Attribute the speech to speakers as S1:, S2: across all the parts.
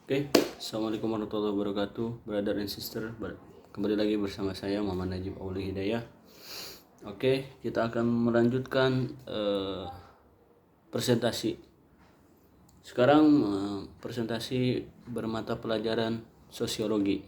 S1: Oke, Assalamualaikum warahmatullahi wabarakatuh, brother and sister. Kembali lagi bersama saya Muhammad Najib Auli Hidayah. Oke, kita akan melanjutkan presentasi. Sekarang presentasi bermata pelajaran sosiologi.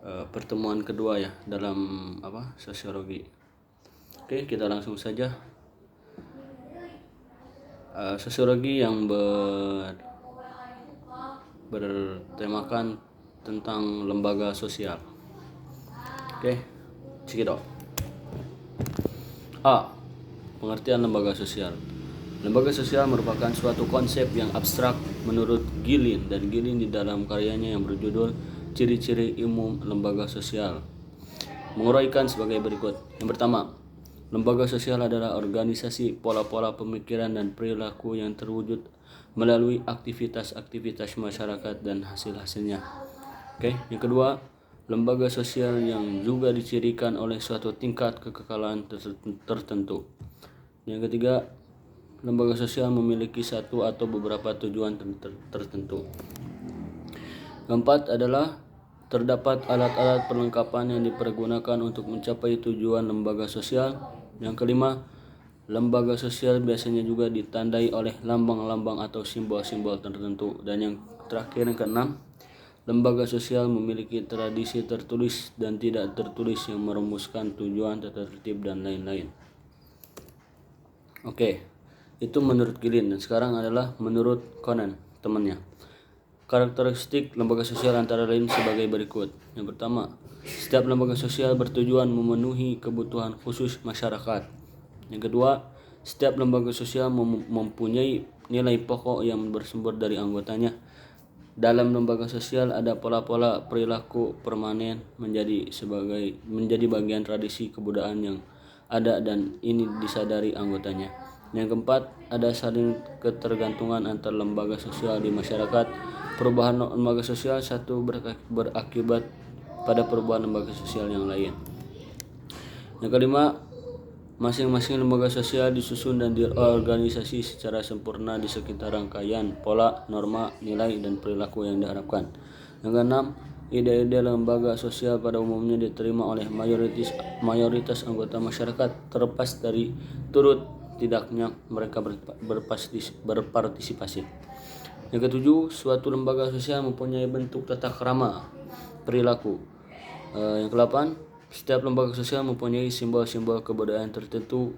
S1: Pertemuan kedua ya dalam sosiologi. Oke, kita langsung saja. Sosiologi yang bertemakan tentang lembaga sosial. Oke, cekidot. A. Pengertian lembaga sosial. Lembaga sosial merupakan suatu konsep yang abstrak menurut Gilin, dan Gilin di dalam karyanya yang berjudul Ciri-ciri Umum Lembaga Sosial menguraikan sebagai berikut. Yang pertama, lembaga sosial adalah organisasi, pola-pola pemikiran dan perilaku yang terwujud melalui aktivitas-aktivitas masyarakat dan hasil-hasilnya. Oke, yang kedua, lembaga sosial yang juga dicirikan oleh suatu tingkat kekekalan tertentu. Yang ketiga, lembaga sosial memiliki satu atau beberapa tujuan tertentu. Keempat adalah terdapat alat-alat perlengkapan yang dipergunakan untuk mencapai tujuan lembaga sosial. Yang kelima, lembaga sosial biasanya juga ditandai oleh lambang-lambang atau simbol-simbol tertentu. Dan yang terakhir, yang keenam, lembaga sosial memiliki tradisi tertulis dan tidak tertulis yang merumuskan tujuan, tata tertib, dan lain-lain. Oke, itu menurut Gilin, dan sekarang adalah menurut Conan, temannya. Karakteristik lembaga sosial antara lain sebagai berikut. Yang pertama, setiap lembaga sosial bertujuan memenuhi kebutuhan khusus masyarakat. Yang kedua, setiap lembaga sosial mempunyai nilai pokok yang bersumber dari anggotanya. Dalam lembaga sosial ada pola-pola perilaku permanen menjadi bagian tradisi kebudayaan yang ada, dan ini disadari anggotanya. Yang keempat, ada saling ketergantungan antar lembaga sosial di masyarakat. Perubahan lembaga sosial satu berakibat pada perubahan lembaga sosial yang lain. Yang kelima, masing-masing lembaga sosial disusun dan diorganisasi secara sempurna di sekitar rangkaian pola, norma, nilai, dan perilaku yang diharapkan. Yang keenam, ide-ide lembaga sosial pada umumnya diterima oleh mayoritas anggota masyarakat terlepas dari turut tidaknya mereka berpartisipasi. Yang ketujuh, suatu lembaga sosial mempunyai bentuk tata krama perilaku. Yang kedelapan, setiap lembaga sosial mempunyai simbol-simbol kebudayaan tertentu.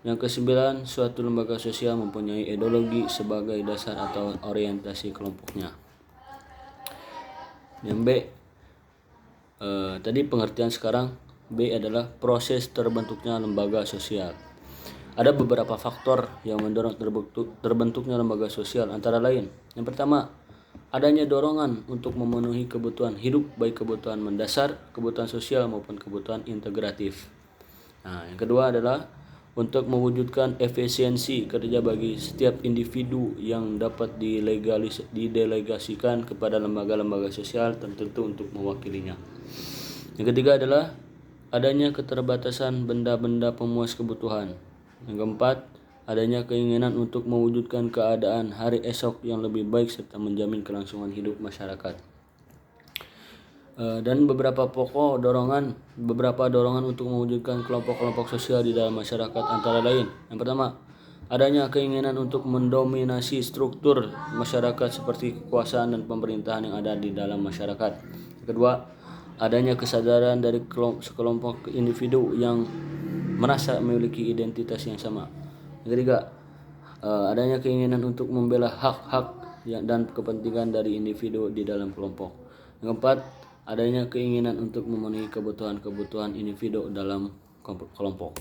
S1: Yang kesembilan, suatu lembaga sosial mempunyai ideologi sebagai dasar atau orientasi kelompoknya. Yang B, tadi pengertian, sekarang B adalah proses terbentuknya lembaga sosial. Ada beberapa faktor yang mendorong terbentuknya lembaga sosial, antara lain. Yang pertama, adanya dorongan untuk memenuhi kebutuhan hidup, baik kebutuhan mendasar, kebutuhan sosial, maupun kebutuhan integratif. Yang kedua adalah untuk mewujudkan efisiensi kerja bagi setiap individu yang dapat didelegasikan kepada lembaga-lembaga sosial tertentu untuk mewakilinya. Yang ketiga adalah adanya keterbatasan benda-benda pemuas kebutuhan. Yang keempat, adanya keinginan untuk mewujudkan keadaan hari esok yang lebih baik serta menjamin kelangsungan hidup masyarakat. Dan beberapa dorongan untuk mewujudkan kelompok-kelompok sosial di dalam masyarakat, antara lain. Yang pertama, adanya keinginan untuk mendominasi struktur masyarakat seperti kekuasaan dan pemerintahan yang ada di dalam masyarakat. Yang kedua, adanya kesadaran dari sekelompok individu yang merasa memiliki identitas yang sama. Yang ketiga, adanya keinginan untuk membela hak-hak dan kepentingan dari individu di dalam kelompok. Yang keempat, adanya keinginan untuk memenuhi kebutuhan-kebutuhan individu dalam kelompok.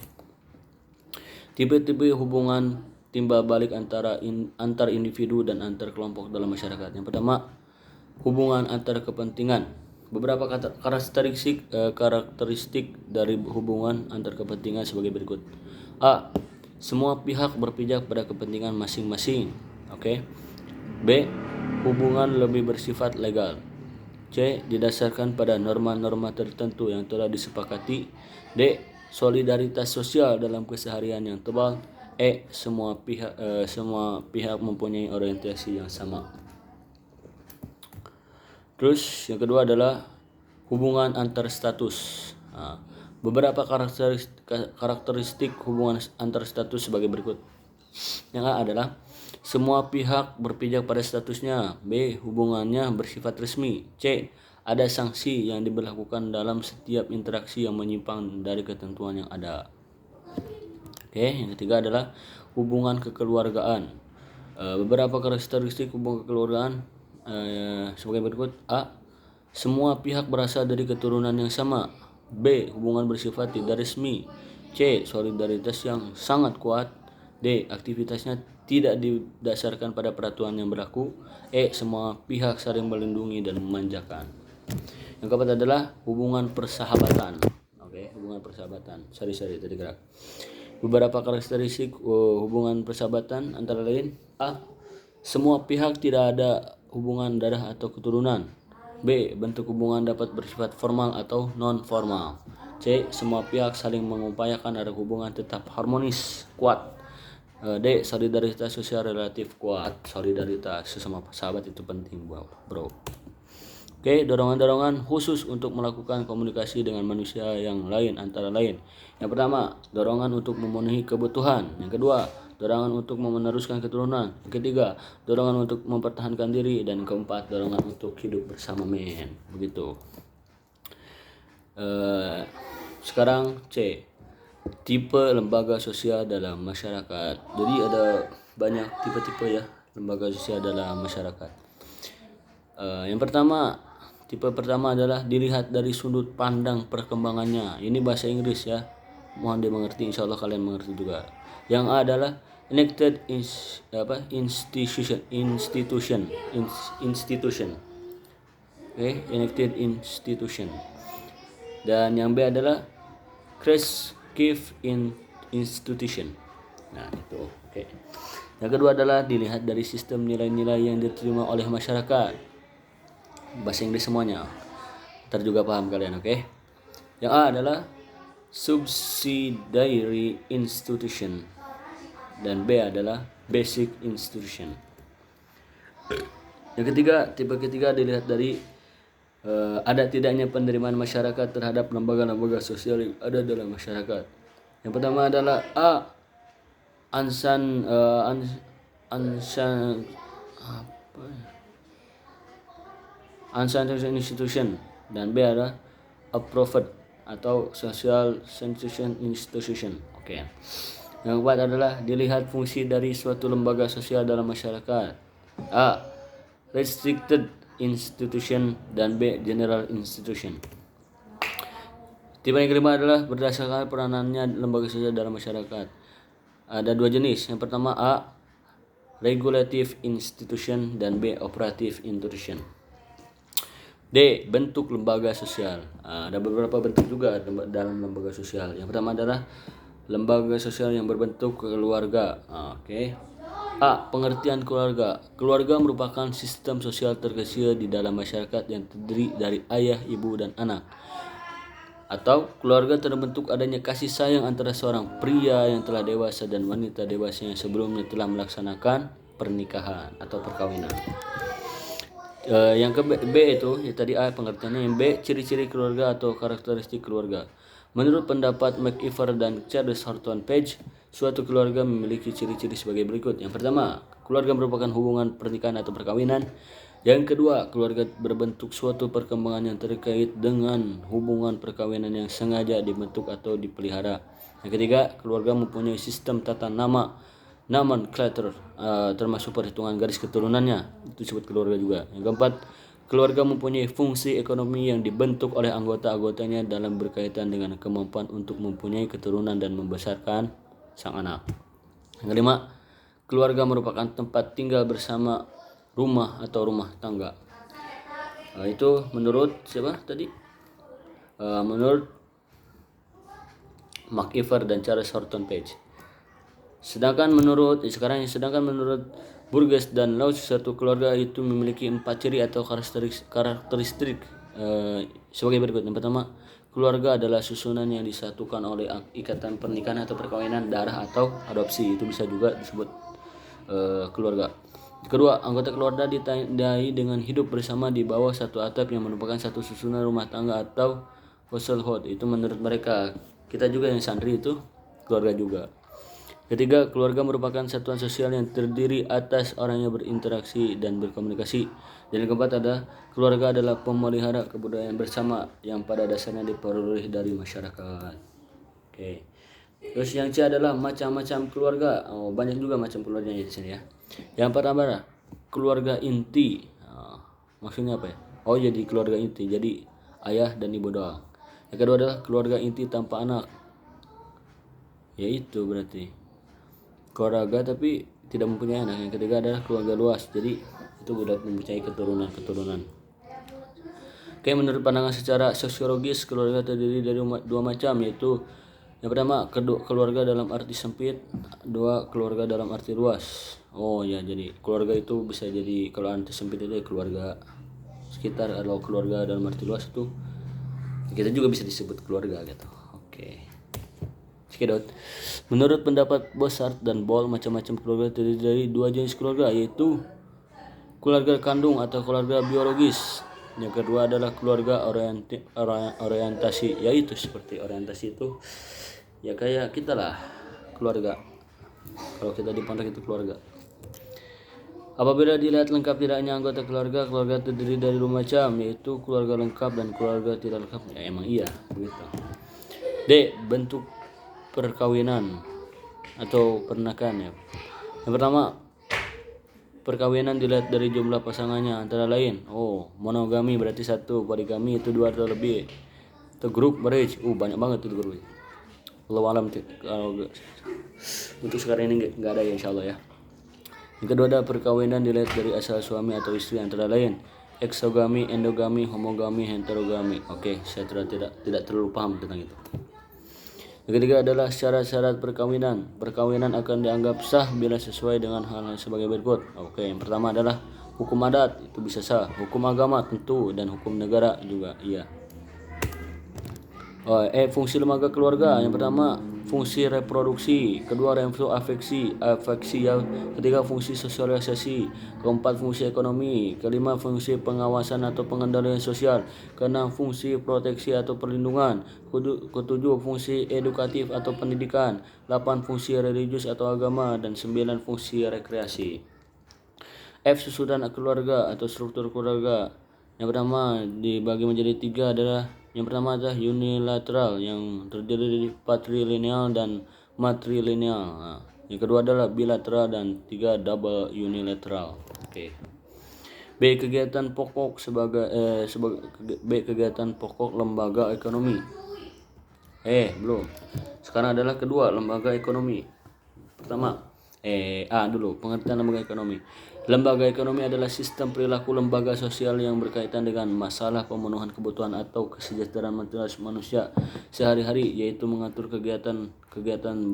S1: Tipe-tipe hubungan timbal balik antar individu dan antar kelompok dalam masyarakat. Yang pertama, hubungan antar kepentingan. Beberapa karakteristik dari hubungan antar kepentingan sebagai berikut. A. Semua pihak berpijak pada kepentingan masing-masing. B. Hubungan lebih bersifat legal. C. Didasarkan pada norma-norma tertentu yang telah disepakati. D. Solidaritas sosial dalam keseharian yang tebal. E. Semua pihak mempunyai orientasi yang sama. Terus yang kedua adalah hubungan antar status. Nah, beberapa karakteristik hubungan antar status sebagai berikut. Yang A adalah semua pihak berpijak pada statusnya. B. Hubungannya bersifat resmi. C. Ada sanksi yang diberlakukan dalam setiap interaksi yang menyimpang dari ketentuan yang ada. Oke, yang ketiga adalah hubungan kekeluargaan. Beberapa karakteristik hubungan kekeluargaan sebagai berikut. A. Semua pihak berasal dari keturunan yang sama. B. Hubungan bersifat tidak resmi. C. Solidaritas yang sangat kuat. D. Aktivitasnya tidak didasarkan pada peraturan yang berlaku. E. Semua pihak saling melindungi dan memanjakan. Yang keempat adalah hubungan persahabatan. Oke, hubungan persahabatan. Sari-sari tadi gerak. Beberapa karakteristik hubungan persahabatan antara lain. A. Semua pihak tidak ada hubungan darah atau keturunan. B. Bentuk hubungan dapat bersifat formal atau non-formal. C. Semua pihak saling mengupayakan agar hubungan tetap harmonis, kuat. D. Solidaritas sosial relatif kuat. Solidaritas sesama sahabat itu penting, bro. Oke, dorongan-dorongan khusus untuk melakukan komunikasi dengan manusia yang lain antara lain. Yang pertama, dorongan untuk memenuhi kebutuhan. Yang kedua, dorongan untuk meneruskan keturunan. Yang ketiga, dorongan untuk mempertahankan diri. Dan keempat, dorongan untuk hidup bersama men. Begitu. Sekarang C. Tipe lembaga sosial dalam masyarakat. Jadi ada banyak tipe-tipe ya lembaga sosial dalam masyarakat. Yang pertama, tipe pertama adalah dilihat dari sudut pandang perkembangannya. Ini bahasa Inggris ya. Mohon dimengerti, insya Allah kalian mengerti juga. Yang A adalah enacted institution. Oke, enacted institution. Dan yang B adalah prescribed institution. Nah, itu. Oke. Yang kedua adalah dilihat dari sistem nilai-nilai yang diterima oleh masyarakat. Bahasa Inggris semuanya. Ntar juga paham kalian, oke? Yang A adalah subsidiary institution. Dan B adalah basic institution. Yang ketiga, tipe ketiga dilihat dari ada tidaknya penerimaan masyarakat terhadap lembaga-lembaga sosial yang ada dalam masyarakat. Yang pertama adalah A. Unsanctioned institution, dan B adalah approved atau social sanction institution. Oke. Yang keempat adalah dilihat fungsi dari suatu lembaga sosial dalam masyarakat. A. Restricted institution, dan B. General institution. Tipe yang kelima adalah berdasarkan peranannya lembaga sosial dalam masyarakat. Ada dua jenis. Yang pertama A. Regulative institution, dan B. Operative institution. D. Bentuk lembaga sosial. Ada beberapa bentuk juga dalam lembaga sosial. Yang pertama adalah lembaga sosial yang berbentuk keluarga. Oke. A. Pengertian keluarga. Keluarga merupakan sistem sosial terkecil di dalam masyarakat yang terdiri dari ayah, ibu, dan anak. Atau keluarga terbentuk adanya kasih sayang antara seorang pria yang telah dewasa dan wanita dewasa yang sebelumnya telah melaksanakan pernikahan atau perkawinan. Yang ke B itu, ya tadi A pengertiannya. Yang B, ciri-ciri keluarga atau karakteristik keluarga. Menurut pendapat McIver dan Charles Horton Page, suatu keluarga memiliki ciri-ciri sebagai berikut. Yang pertama, keluarga merupakan hubungan pernikahan atau perkawinan. Yang kedua, keluarga berbentuk suatu perkembangan yang terkait dengan hubungan perkawinan yang sengaja dibentuk atau dipelihara. Yang ketiga, keluarga mempunyai sistem tata nama nomenclature, termasuk perhitungan garis keturunannya, itu disebut keluarga juga. Yang keempat, keluarga mempunyai fungsi ekonomi yang dibentuk oleh anggota-anggotanya dalam berkaitan dengan kemampuan untuk mempunyai keturunan dan membesarkan sang anak. Yang kelima, keluarga merupakan tempat tinggal bersama, rumah atau rumah tangga. Itu menurut siapa tadi? Menurut McIver dan Charles Horton Page. Sedangkan menurut Burgess dan Laux, suatu keluarga itu memiliki 4 ciri atau karakteristik sebagai berikut. Yang pertama, keluarga adalah susunan yang disatukan oleh ikatan pernikahan atau perkawinan, darah atau adopsi. Itu bisa juga disebut keluarga. Kedua, anggota keluarga ditandai dengan hidup bersama di bawah satu atap yang merupakan satu susunan rumah tangga atau household. Itu menurut mereka. Kita juga yang santri itu keluarga juga. Ketiga, keluarga merupakan satuan sosial yang terdiri atas orang yang berinteraksi dan berkomunikasi. Dan yang keempat ada keluarga adalah pemelihara kebudayaan bersama yang pada dasarnya diperoleh dari masyarakat. Oke. Terus yang C adalah macam-macam keluarga. Oh, banyak juga macam keluarganya di sini ya. Yang pertama adalah keluarga inti. Maksudnya apa ya? Oh, jadi keluarga inti. Jadi ayah dan ibu doang. Yang kedua adalah keluarga inti tanpa anak. Yaitu berarti keluarga tapi tidak mempunyai anak. Yang ketiga adalah keluarga luas. Jadi itu sudah mempunyai keturunan. Oke, menurut pandangan secara sosiologis, keluarga terdiri dari dua macam, yaitu yang pertama keluarga dalam arti sempit, dua keluarga dalam arti luas. Oh ya, jadi keluarga itu bisa jadi kalau arti sempit itu keluarga sekitar, kalau keluarga dalam arti luas itu kita juga bisa disebut keluarga gitu. Oke. Sekedot. Menurut pendapat Bossart dan Boll, macam-macam keluarga terdiri dari dua jenis keluarga, yaitu keluarga kandung atau keluarga biologis. Yang kedua adalah keluarga orientasi, yaitu seperti orientasi itu ya kayak kita lah, keluarga. Kalau kita di pondok itu keluarga. Apabila dilihat lengkap tidaknya anggota keluarga terdiri dari dua macam, yaitu keluarga lengkap dan keluarga tidak lengkap. Ya emang iya begitu. D. Bentuk perkawinan atau pernikahan ya. Yang pertama, perkawinan dilihat dari jumlah pasangannya, antara lain monogami berarti satu, poligami itu dua atau lebih, itu group marriage banyak banget itu group. Allah alam kalau untuk sekarang ini nggak ada ya insyaallah ya. Yang kedua ada perkawinan dilihat dari asal suami atau istri, antara lain eksogami, endogami, homogami, heterogami. Oke, saya tidak terlalu paham tentang itu. Yang ketiga adalah syarat-syarat perkawinan. Perkawinan akan dianggap sah bila sesuai dengan hal-hal sebagai berikut. Oke, yang pertama adalah hukum adat, itu bisa sah. Hukum agama tentu, dan hukum negara juga iya. Fungsi lembaga keluarga. Yang pertama fungsi reproduksi, kedua afeksi ya, ketiga fungsi sosialisasi, keempat fungsi ekonomi, kelima fungsi pengawasan atau pengendalian sosial, keenam fungsi proteksi atau perlindungan, ketujuh fungsi edukatif atau pendidikan, 8 fungsi religius atau agama, dan 9 fungsi rekreasi. F. Susunan keluarga atau struktur keluarga. Yang pertama dibagi menjadi 3 adalah yang pertama adalah unilateral yang terdiri dari patrilineal dan matrilineal. Yang kedua adalah bilateral, dan 3 double unilateral. Oke. B. Kegiatan pokok kegiatan pokok lembaga ekonomi. Belum. Sekarang adalah kedua, lembaga ekonomi. Pertama, dulu pengertian lembaga ekonomi. Lembaga ekonomi adalah sistem perilaku lembaga sosial yang berkaitan dengan masalah pemenuhan kebutuhan atau kesejahteraan manusia sehari-hari, yaitu mengatur kegiatan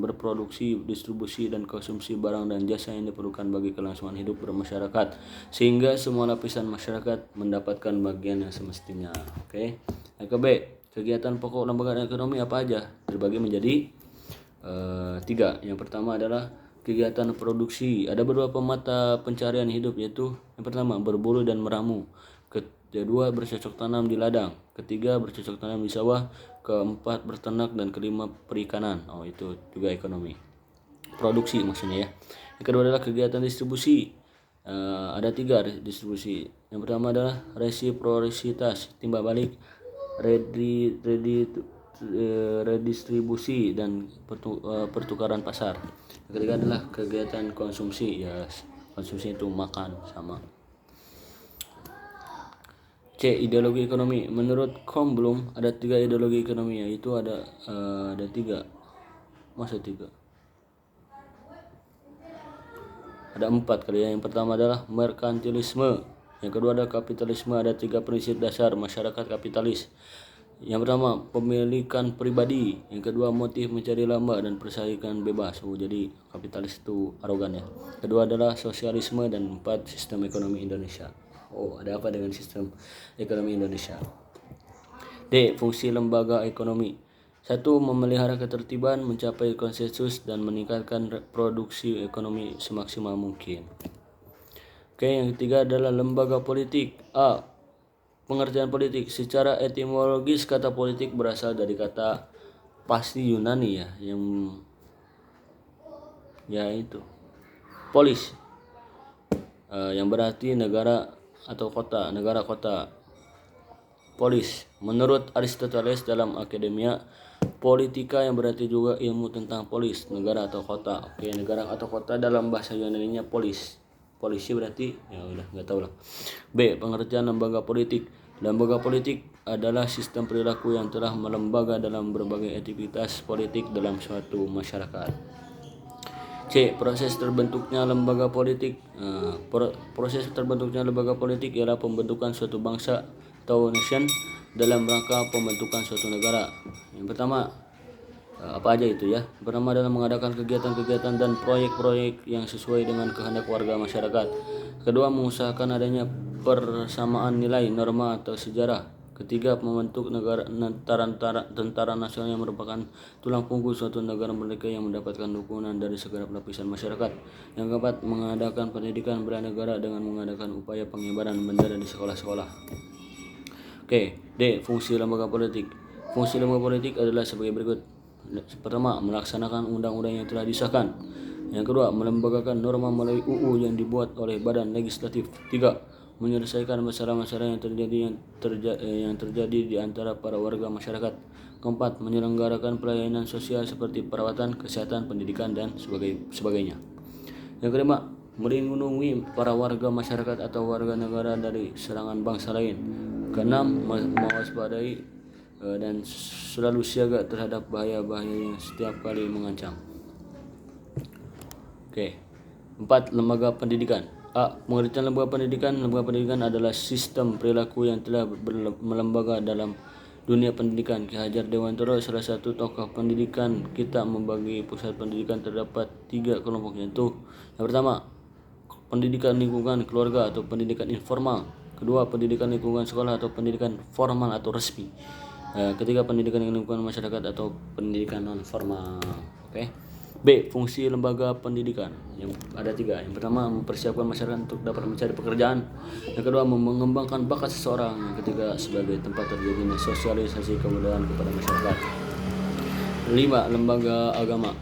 S1: berproduksi, distribusi, dan konsumsi barang dan jasa yang diperlukan bagi kelangsungan hidup bermasyarakat, sehingga semua lapisan masyarakat mendapatkan bagian yang semestinya. Oke. Yang ke B, kegiatan pokok lembaga ekonomi apa aja? Terbagi menjadi 3. Yang pertama adalah kegiatan produksi. Ada beberapa mata pencarian hidup, yaitu yang pertama berburu dan meramu, kedua bercocok tanam di ladang, ketiga bercocok tanam di sawah, keempat berternak, dan kelima perikanan. Itu juga ekonomi produksi maksudnya ya. Yang kedua adalah kegiatan distribusi. Ada 3 distribusi. Yang pertama adalah resiprositas, timbal balik, redistribusi, dan pertukaran pasar. Yang ketiga adalah kegiatan konsumsi, ya konsumsi itu makan sama. C. Ideologi ekonomi. Menurut Bloom ada 3 ideologi ekonomi, yaitu ada 3. Masa 3? Ada 4 kali ya. Yang pertama adalah merkantilisme, yang kedua adalah kapitalisme. Ada 3 prinsip dasar masyarakat kapitalis. Yang pertama pemilikan pribadi, yang kedua motif mencari laba, dan persaingan bebas. Jadi kapitalis itu arogan ya. Kedua adalah sosialisme, dan 4 sistem ekonomi Indonesia. Ada apa dengan sistem ekonomi Indonesia? D. Fungsi lembaga ekonomi. 1. Memelihara ketertiban, mencapai konsensus, dan meningkatkan produksi ekonomi semaksimal mungkin. Oke, yang ketiga adalah lembaga politik. A. Pengertian politik. Secara etimologis kata politik berasal dari kata pasti Yunani ya, yang itu polis, yang berarti negara atau kota, negara kota. Polis. Menurut Aristoteles dalam Akademia Politika yang berarti juga ilmu tentang polis, negara atau kota. Oke, negara atau kota dalam bahasa Yunani-nya polis. Polisi berarti ya udah nggak tahu lah. B. Pengertian lembaga politik. Lembaga politik adalah sistem perilaku yang telah melembaga dalam berbagai aktivitas politik dalam suatu masyarakat. C. Proses terbentuknya lembaga politik. Proses terbentuknya lembaga politik ialah pembentukan suatu bangsa atau nation dalam rangka pembentukan suatu negara. Yang pertama, apa aja itu ya? Yang pertama adalah mengadakan kegiatan-kegiatan dan proyek-proyek yang sesuai dengan kehendak warga masyarakat. Kedua, mengusahakan adanya persamaan nilai, norma atau sejarah. Ketiga, membentuk negara tentara nasional yang merupakan tulang punggung suatu negara merdeka yang mendapatkan dukungan dari segala lapisan masyarakat. Yang keempat, mengadakan pendidikan bela negara dengan mengadakan upaya pengibaran bendera di sekolah-sekolah. Oke, D. Fungsi lembaga politik. Fungsi lembaga politik adalah sebagai berikut. Pertama, melaksanakan undang-undang yang telah disahkan. Yang kedua, melembagakan norma melalui UU yang dibuat oleh badan legislatif. Tiga, menyelesaikan masalah-masalah yang terjadi di antara para warga masyarakat. Keempat, menyelenggarakan pelayanan sosial seperti perawatan, kesehatan, pendidikan, dan sebagainya. Yang kelima, melindungi para warga masyarakat atau warga negara dari serangan bangsa lain. Keenam, mewaspadai dan selalu siaga terhadap bahaya-bahaya yang setiap kali mengancam. Oke. 4. Lembaga pendidikan. A. Pengertian lembaga pendidikan. Lembaga pendidikan adalah sistem perilaku yang telah melembaga dalam dunia pendidikan. Ki Hajar Dewantara, salah satu tokoh pendidikan kita, membagi pusat pendidikan terdapat 3 kelompok, yaitu yang pertama, pendidikan lingkungan keluarga atau pendidikan informal. Kedua, pendidikan lingkungan sekolah atau pendidikan formal atau resmi. Ketiga, pendidikan lingkungan masyarakat atau pendidikan non formal. Oke. B. Fungsi lembaga pendidikan. Yang ada 3. Yang pertama, mempersiapkan masyarakat untuk dapat mencari pekerjaan. Yang kedua, mengembangkan bakat seseorang. Yang ketiga, sebagai tempat terjadinya sosialisasi kebudayaan kepada masyarakat. 5. Lembaga agama.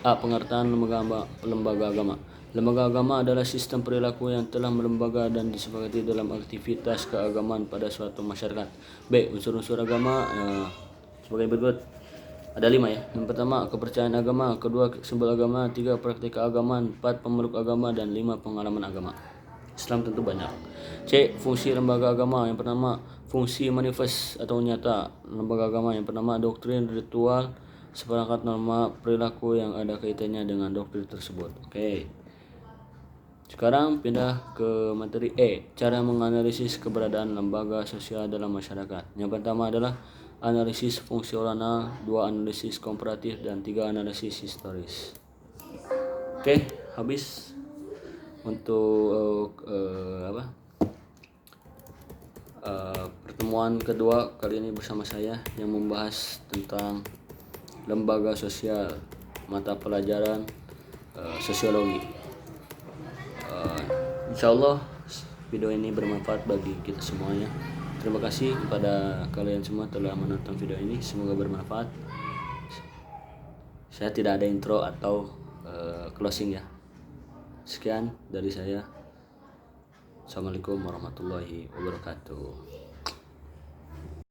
S1: A. Pengertian lembaga agama. Lembaga agama adalah sistem perilaku yang telah melembaga dan disepakati dalam aktivitas keagamaan pada suatu masyarakat. B. Unsur-unsur agama sebagai berikut. Ada 5 ya. Yang pertama, kepercayaan agama. Kedua, simbol agama. 3, praktik keagamaan. 4, pemeluk agama. Dan 5, pengalaman agama. Islam tentu banyak. C. Fungsi lembaga agama. Yang pertama, fungsi manifest atau nyata lembaga agama. Yang pertama, doktrin, ritual, seperangkat norma perilaku yang ada kaitannya dengan doktrin tersebut. Oke. Sekarang pindah ke materi E. Cara menganalisis keberadaan lembaga sosial dalam masyarakat. Yang pertama adalah analisis fungsional, 2 analisis komparatif, dan 3 analisis historis. Oke, habis untuk pertemuan kedua kali ini bersama saya yang membahas tentang lembaga sosial, mata pelajaran sosiologi. Insyaallah video ini bermanfaat bagi kita semuanya. Terima kasih kepada kalian semua telah menonton video ini. Semoga bermanfaat. Saya tidak ada intro atau closing ya. Sekian dari saya. Assalamualaikum warahmatullahi wabarakatuh.